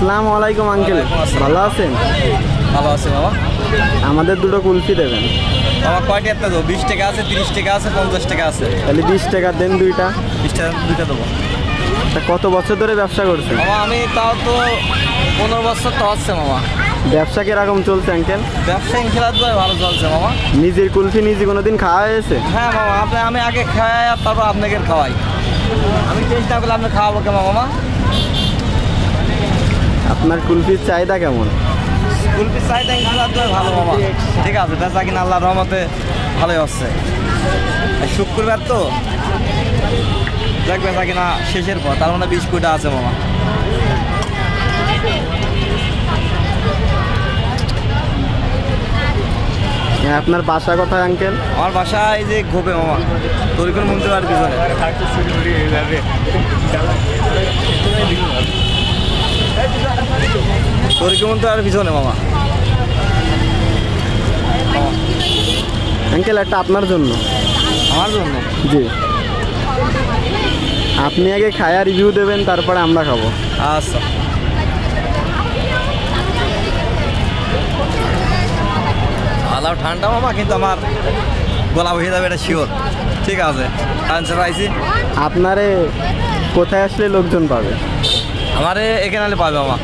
আসসালামু আলাইকুম আঙ্কেল, ভালো আছেন? ভালো আছে বাবা। আমাদের দুটো কুলফি দেবেন। বাবা কয়টা একটা দেবো? 20 টাকা আছে, 30 টাকা আছে, 50 টাকা আছে। তাহলে 20 টাকা দেন দুইটা। 20 টাকা দুইটা দেবো। তা কত বছর ধরে ব্যবসা করছেন? মামা আমি তাও তো 15 বছর তো হচ্ছে মামা। ব্যবসা কিরকম চলছে আঙ্কেল? ব্যবসা ইনশাআল্লাহ ভালো চলছে মামা। নিজের কুলফি নিজে কোনোদিন খাওয়া হয়েছে? হ্যাঁ মামা, আমি আগে খাই আর তারপর আপনাকে খাওয়াই। আমি চেষ্টা করলে আপনি খাওয়াবো কেমন মামা? আপনার কুলফির চাহিদা কেমন? কুলফির চাহিদা ইনশাআল্লাহ ভালো মামা। ঠিক আছে, বেচা কিনা আল্লাহর রহমতে ভালোই হচ্ছে। শুক্রবার তো দেখ বেচা কিনা শেষের পর, তার মানে 20 কোটা আছে মামা। আপনার বাসা কোথায় আঙ্কেল? আমার বাসা এই যে ঘোপে মামা, তরিকুল মন্দির পিছনে। তরিকুল মন্দির পিছনে মামা। আঙ্কেল একটা আপনার জন্য। আমার জন্য? জি, আপনি আগে খায়া রিভিউ দেবেন, তারপরে আমরা খাবো। আচ্ছা। আলাও ঠান্ডা মামা, কিন্তু আমার গলা বসে যাবে এটা শিওর। ঠিক আছে, আনসার পাইছি। আপনারে কোথায় আসলে লোকজন পাবে? আমারে এখানে পাবে মামা।